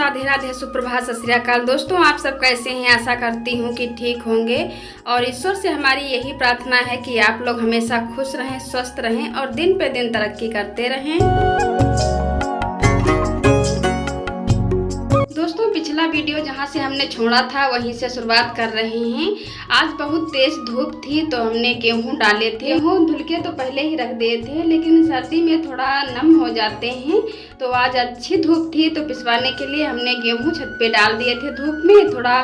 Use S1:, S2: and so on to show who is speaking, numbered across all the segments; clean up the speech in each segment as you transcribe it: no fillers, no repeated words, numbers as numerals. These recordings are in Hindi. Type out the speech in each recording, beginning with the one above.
S1: राधे राधे, सुप्रभात, सत श्री अकाल। दोस्तों, आप सब कैसे हैं? आशा करती हूँ कि ठीक होंगे और ईश्वर से हमारी यही प्रार्थना है कि आप लोग हमेशा खुश रहें, स्वस्थ रहें और दिन पे दिन तरक्की करते रहें। दोस्तों, पिछला वीडियो जहाँ से हमने छोड़ा था वहीं से शुरुआत कर रहे हैं। आज बहुत तेज धूप थी तो हमने गेहूं डाले थे। गेहूं धुल के तो पहले ही रख दिए थे, लेकिन सर्दी में थोड़ा नम हो जाते हैं तो आज अच्छी धूप थी तो पिसवाने के लिए हमने गेहूं छत पे डाल दिए थे। धूप में थोड़ा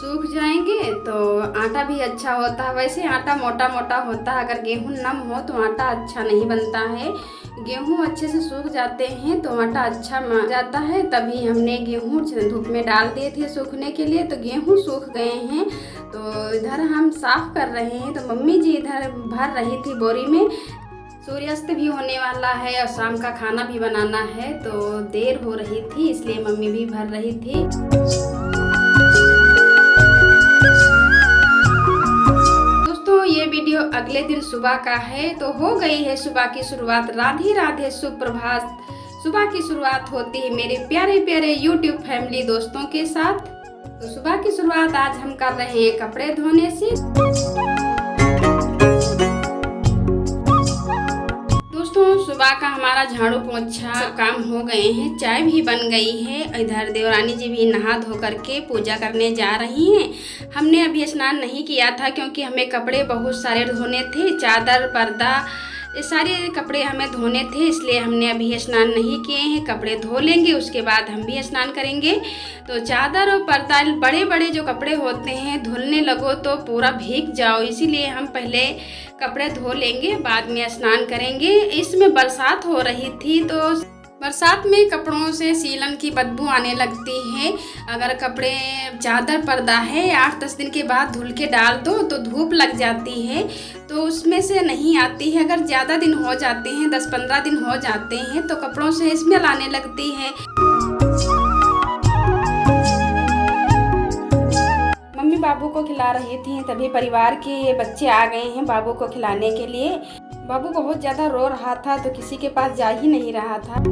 S1: सूख जाएंगे तो आटा भी अच्छा होता है। वैसे आटा मोटा मोटा होता है, अगर गेहूं नम हो तो आटा अच्छा नहीं बनता है। गेहूं अच्छे से सूख जाते हैं तो आटा अच्छा मान जाता है। तभी हमने गेहूं धूप में डाल दिए थे सूखने के लिए, तो गेहूं सूख गए हैं। तो इधर हम साफ कर रहे हैं, तो मम्मी जी इधर भर रही थी बोरी में। सूर्यास्त भी होने वाला है और शाम का खाना भी बनाना है तो देर हो रही थी, इसलिए मम्मी भी भर रही थी। ये वीडियो अगले दिन सुबह का है, तो हो गई है सुबह की शुरुआत। राधे राधे, सुप्रभात। सुबह की शुरुआत होती है मेरे प्यारे प्यारे YouTube फैमिली दोस्तों के साथ। तो सुबह की शुरुआत आज हम कर रहे हैं कपड़े धोने से। दोस्तों, सुबह का हमारा झाड़ू पोछा सब काम हो गए हैं, चाय भी बन गई है। इधर देवरानी जी भी नहा धो करके पूजा करने जा रही हैं। हमने अभी स्नान नहीं किया था क्योंकि हमें कपड़े बहुत सारे धोने थे, चादर, पर्दा, ये सारे कपड़े हमें धोने थे, इसलिए हमने अभी स्नान नहीं किए हैं। कपड़े धो लेंगे उसके बाद हम भी स्नान करेंगे। तो चादर और पर्दा, बड़े बड़े जो कपड़े होते हैं, धुलने लगो तो पूरा भीग जाओ, इसीलिए हम पहले कपड़े धो लेंगे, बाद में स्नान करेंगे। इसमें बरसात हो रही थी तो बरसात में कपड़ों से सीलन की बदबू आने लगती है। अगर कपड़े, चादर, पर्दा है 8-10 दिन के बाद धुल के डाल दो तो धूप लग जाती है तो उसमें से नहीं आती है। अगर ज़्यादा दिन हो जाते हैं, 10-15 दिन हो जाते हैं, तो कपड़ों से स्मेल आने लगती है। मम्मी बाबू को खिला रही थी, तभी परिवार के बच्चे आ गए हैं बाबू को खिलाने के लिए। बाबू बहुत ज़्यादा रो रहा था तो किसी के पास जा ही नहीं रहा था।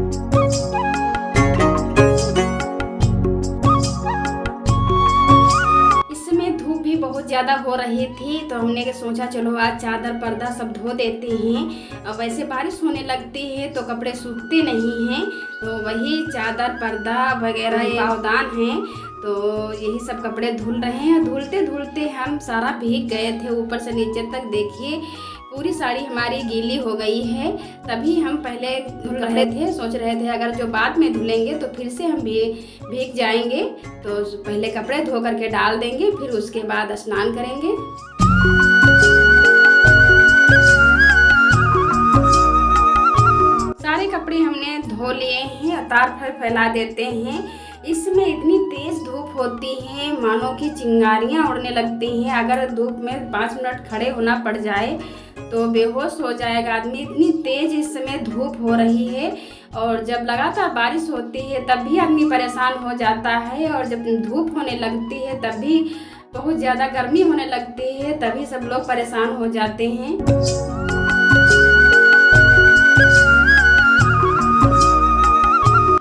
S1: इसमें धूप भी बहुत ज़्यादा हो रही थी तो हमने सोचा चलो आज चादर पर्दा सब धो देते हैं। वैसे बारिश होने लगती है तो कपड़े सूखते नहीं हैं, तो वही चादर पर्दा वगैरह पावदान हैं तो यही सब कपड़े धुल रहे हैं। धुलते धुलते हम सारा भीग गए थे ऊपर से नीचे तक। देखिए पूरी साड़ी हमारी गीली हो गई है। तभी हम पहले धुल रहे थे, सोच रहे थे अगर जो बाद में धुलेंगे तो फिर से हम भी भीग जाएंगे, तो पहले कपड़े धो करके डाल देंगे, फिर उसके बाद स्नान करेंगे। सारे कपड़े हमने धो लिए हैं, तार फैला देते हैं। इसमें इतनी तेज धूप होती है मानो कि चिंगारियां उड़ने लगती हैं। अगर धूप में 5 मिनट खड़े होना पड़ जाए तो बेहोश हो जाएगा आदमी, इतनी तेज इस समय धूप हो रही है। और जब लगातार बारिश होती है तब भी आदमी परेशान हो जाता है, और जब धूप होने लगती है तब भी बहुत ज़्यादा गर्मी होने लगती है, तभी सब लोग परेशान हो जाते हैं।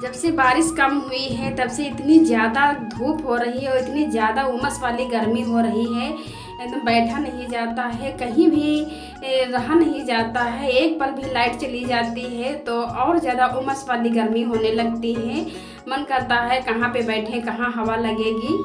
S1: जब से बारिश कम हुई है तब से इतनी ज़्यादा धूप हो रही है और इतनी ज़्यादा उमस वाली गर्मी हो रही है, एकदम बैठा नहीं जाता है, कहीं भी रहा नहीं जाता है। एक पल भी लाइट चली जाती है तो और ज़्यादा उमस वाली गर्मी होने लगती है। मन करता है कहाँ पे बैठे, कहाँ हवा लगेगी।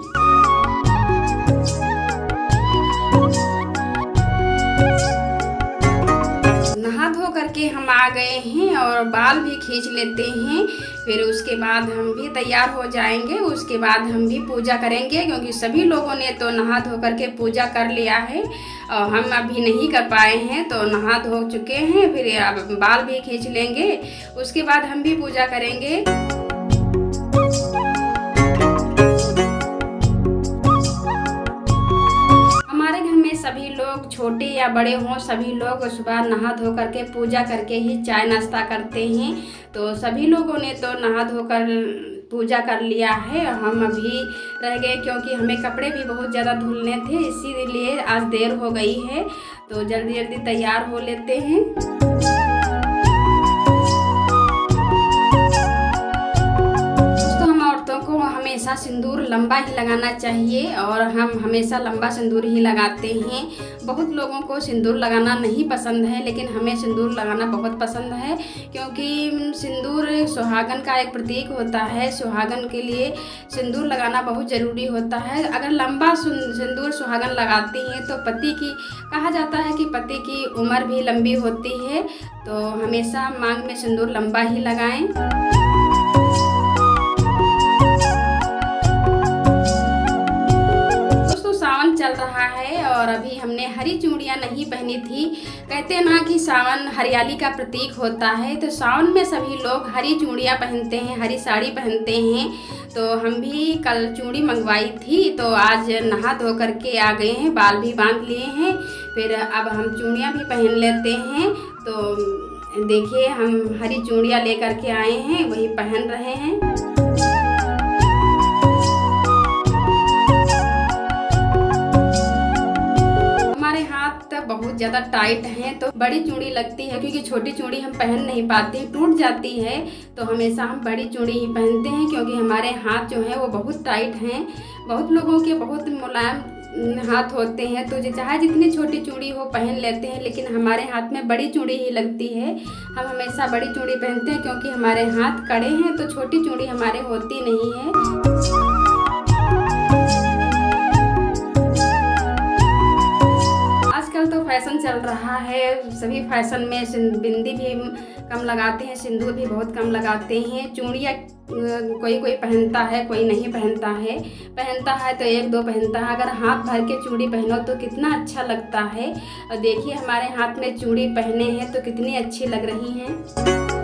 S1: नहा धो करके हम आ गए हैं और बाल भी खींच लेते हैं, फिर उसके बाद हम भी तैयार हो जाएंगे। उसके बाद हम भी पूजा करेंगे क्योंकि सभी लोगों ने तो नहा धो करके पूजा कर लिया है और हम अभी नहीं कर पाए हैं, तो नहा धो चुके हैं। फिर अब बाल भी खींच लेंगे, उसके बाद हम भी पूजा करेंगे। सभी लोग छोटे या बड़े हों, सभी लोग सुबह नहा धो करके पूजा करके ही चाय नाश्ता करते हैं। तो सभी लोगों ने तो नहा धो कर पूजा कर लिया है, हम अभी रह गए क्योंकि हमें कपड़े भी बहुत ज़्यादा धुलने थे, इसीलिए आज देर हो गई है। तो जल्दी जल्दी तैयार हो लेते हैं। लंबा ही लगाना चाहिए और हम हमेशा लंबा सिंदूर ही लगाते हैं। बहुत लोगों को सिंदूर लगाना नहीं पसंद है, लेकिन हमें सिंदूर लगाना बहुत पसंद है, क्योंकि सिंदूर सुहागन का एक प्रतीक होता है। सुहागन के लिए सिंदूर लगाना बहुत ज़रूरी होता है। अगर लंबा सिंदूर सुहागन लगाती हैं तो पति की कहा जाता है कि पति की उम्र भी लंबी होती है। तो हमेशा मांग में सिंदूर लंबा ही लगाएं। दोस्तों, सावन चल रहा है और अभी हमने हरी चूड़ियाँ नहीं पहनी थी। कहते हैं ना कि सावन हरियाली का प्रतीक होता है, तो सावन में सभी लोग हरी चूड़ियाँ पहनते हैं, हरी साड़ी पहनते हैं। तो हम भी कल चूड़ी मंगवाई थी, तो आज नहा धो करके आ गए हैं, बाल भी बांध लिए हैं। फिर अब हम चूड़ियाँ भी पहन लेते हैं। तो देखिए, हम हरी चूड़ियाँ लेकर के आए हैं, वही पहन रहे हैं। बहुत ज़्यादा टाइट हैं, तो बड़ी चूड़ी लगती है, क्योंकि छोटी चूड़ी हम पहन नहीं पाते, टूट जाती है। तो हमेशा हम बड़ी चूड़ी ही पहनते हैं, क्योंकि हमारे हाथ जो हैं वो बहुत टाइट हैं। बहुत लोगों के बहुत मुलायम हाथ होते हैं, तो चाहे जितनी छोटी चूड़ी हो पहन लेते हैं, लेकिन हमारे हाथ में बड़ी चूड़ी ही लगती है। हम हमेशा बड़ी चूड़ी पहनते हैं, क्योंकि हमारे हाथ कड़े हैं, तो छोटी चूड़ी हमारे होती नहीं है। तो फैशन चल रहा है, सभी फैशन में बिंदी भी कम लगाते हैं, सिंदूर भी बहुत कम लगाते हैं। चूड़ियाँ कोई कोई पहनता है, कोई नहीं पहनता है। पहनता है तो एक दो पहनता है। अगर हाथ भर के चूड़ी पहनो तो कितना अच्छा लगता है। और देखिए, हमारे हाथ में चूड़ी पहने हैं तो कितनी अच्छी लग रही हैं।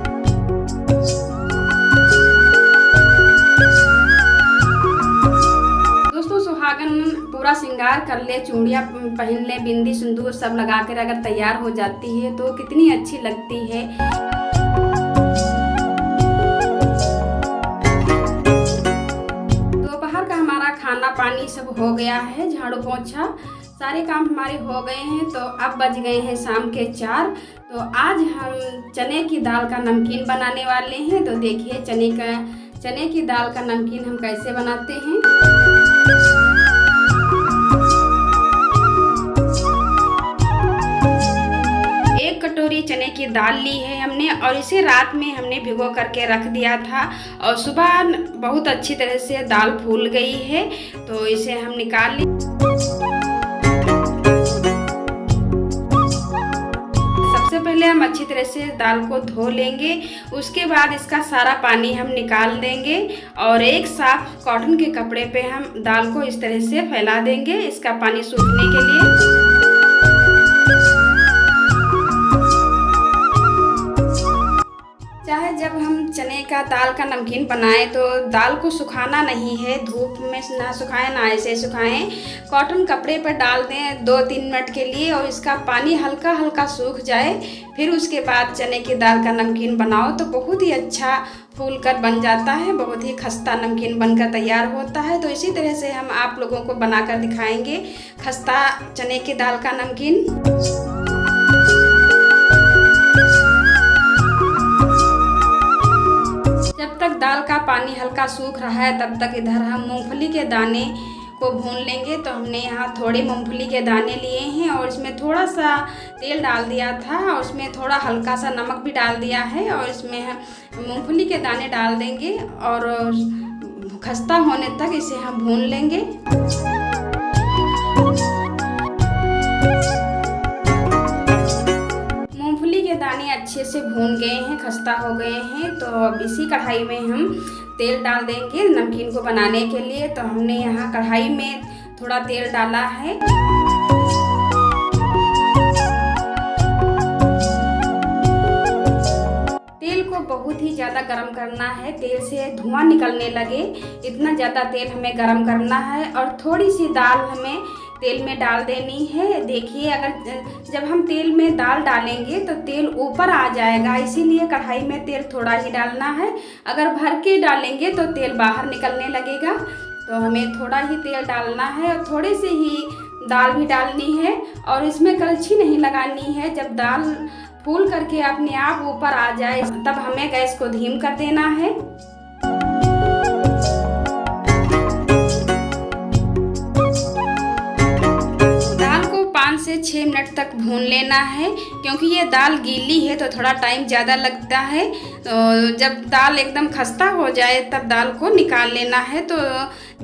S1: पूरा श्रृंगार कर ले, चूड़ियाँ पहन ले, बिंदी सिंदूर सब लगाकर अगर तैयार हो जाती है तो कितनी अच्छी लगती है। दोपहर का हमारा खाना पानी सब हो गया है, झाड़ू पोंछा सारे काम हमारे हो गए हैं। तो अब बज गए हैं शाम के 4। तो आज हम चने की दाल का नमकीन बनाने वाले हैं। तो देखिए, चने की दाल का नमकीन हम कैसे बनाते हैं। कटोरी चने की दाल ली है हमने, और इसे रात में हमने भिगो करके रख दिया था, और सुबह बहुत अच्छी तरह से दाल फूल गई है। तो इसे हम निकाल ली। सबसे पहले हम अच्छी तरह से दाल को धो लेंगे, उसके बाद इसका सारा पानी हम निकाल देंगे, और एक साफ कॉटन के कपड़े पे हम दाल को इस तरह से फैला देंगे इसका पानी सूखने के लिए। चाहे जब हम चने का दाल का नमकीन बनाएं तो दाल को सुखाना नहीं है, धूप में ना सुखाएं ना ऐसे सुखाएं। कॉटन कपड़े पर डाल दें 2-3 मिनट के लिए, और इसका पानी हल्का हल्का सूख जाए। फिर उसके बाद चने की दाल का नमकीन बनाओ तो बहुत ही अच्छा फूल कर बन जाता है, बहुत ही खस्ता नमकीन बनकर तैयार होता है। तो इसी तरह से हम आप लोगों को बनाकर दिखाएंगे खस्ता चने की दाल का नमकीन। दाल का पानी हल्का सूख रहा है, तब तक इधर हम मूंगफली के दाने को भून लेंगे। तो हमने यहाँ थोड़े मूंगफली के दाने लिए हैं, और इसमें थोड़ा सा तेल डाल दिया था, और उसमें थोड़ा हल्का सा नमक भी डाल दिया है, और इसमें हम मूंगफली के दाने डाल देंगे, और खस्ता होने तक इसे हम भून लेंगे। दाने अच्छे से भून गए हैं, खस्ता हो गए हैं। तो अब इसी कढ़ाई में हम तेल डाल देंगे नमकीन को बनाने के लिए। तो हमने यहाँ कढ़ाई में थोड़ा तेल डाला है। तेल को बहुत ही ज़्यादा गरम करना है, तेल से धुआं निकलने लगे इतना ज़्यादा तेल हमें गरम करना है। और थोड़ी सी दाल हमें तेल में डाल देनी है। देखिए, अगर जब हम तेल में दाल डालेंगे तो तेल ऊपर आ जाएगा, इसीलिए कढ़ाई में तेल थोड़ा ही डालना है। अगर भर के डालेंगे तो तेल बाहर निकलने लगेगा। तो हमें थोड़ा ही तेल डालना है, और थोड़े से ही दाल भी डालनी है, और इसमें कलछी नहीं लगानी है। जब दाल फूल करके अपने आप ऊपर आ जाए तब हमें गैस को धीम कर देना है। 6 मिनट तक भून लेना है, क्योंकि ये दाल गीली है तो थोड़ा टाइम ज़्यादा लगता है। तो जब दाल एकदम खस्ता हो जाए तब दाल को निकाल लेना है। तो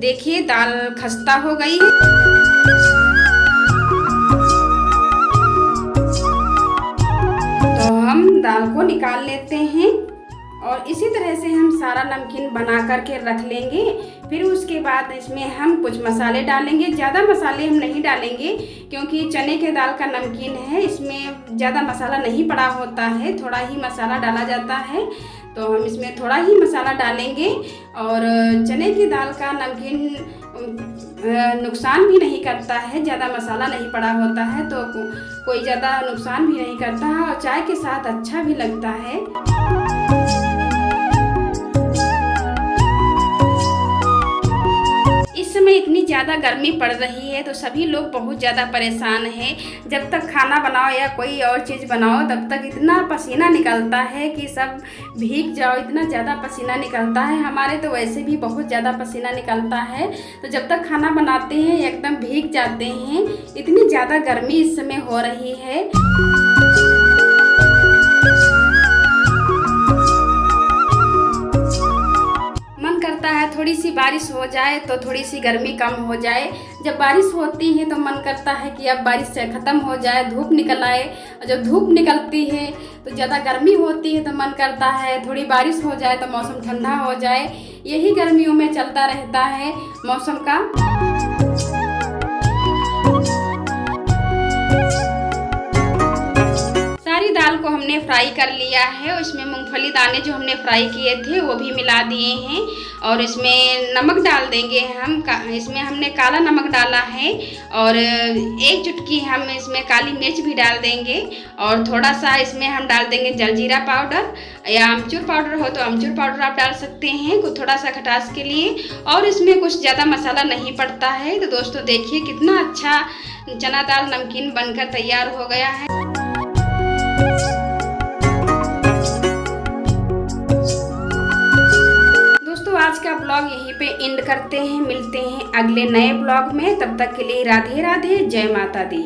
S1: देखिए दाल खस्ता हो गई है। तो हम दाल को निकाल लेते हैं और इसी तरह से हम सारा नमकीन बना करके रख लेंगे। फिर उसके बाद इसमें हम कुछ मसाले डालेंगे। ज़्यादा मसाले हम नहीं डालेंगे, क्योंकि चने के दाल का नमकीन है, इसमें ज़्यादा मसाला नहीं पड़ा होता है, थोड़ा ही मसाला डाला जाता है। तो हम इसमें थोड़ा ही मसाला डालेंगे। और चने की दाल का नमकीन नुकसान भी नहीं करता है, ज़्यादा मसाला नहीं पड़ा होता है तो कोई ज़्यादा नुकसान भी नहीं करता है और चाय के साथ अच्छा भी लगता है। इस समय इतनी ज़्यादा गर्मी पड़ रही है तो सभी लोग बहुत ज़्यादा परेशान हैं। जब तक खाना बनाओ या कोई और चीज़ बनाओ तब तक इतना पसीना निकलता है कि सब भीग जाओ, इतना ज़्यादा पसीना निकलता है। हमारे तो वैसे भी बहुत ज़्यादा पसीना निकलता है, तो जब तक खाना बनाते हैं एकदम भीग जाते हैं। इतनी ज़्यादा गर्मी इस समय हो रही है। थोड़ी सी बारिश हो जाए तो थोड़ी सी गर्मी कम हो जाए। जब बारिश होती है तो मन करता है कि अब बारिश से ख़त्म हो जाए, धूप निकल आए। और जब धूप निकलती है तो ज़्यादा गर्मी होती है तो मन करता है थोड़ी बारिश हो जाए तो मौसम ठंडा हो जाए। यही गर्मियों में चलता रहता है मौसम का। दाल को हमने फ्राई कर लिया है। इसमें मूंगफली दाने जो हमने फ्राई किए थे वो भी मिला दिए हैं और इसमें नमक डाल देंगे हम। इसमें हमने काला नमक डाला है और 1 चुटकी हम इसमें काली मिर्च भी डाल देंगे और थोड़ा सा इसमें हम डाल देंगे जलजीरा पाउडर या अमचूर पाउडर हो तो अमचूर पाउडर आप डाल सकते हैं कुछ थोड़ा सा खटास के लिए। और इसमें कुछ ज़्यादा मसाला नहीं पड़ता है। तो दोस्तों देखिए कितना अच्छा चना दाल नमकीन बनकर तैयार हो गया है। आज का ब्लॉग यहीं पे एंड करते हैं। मिलते हैं अगले नए ब्लॉग में, तब तक के लिए राधे राधे, जय माता दी।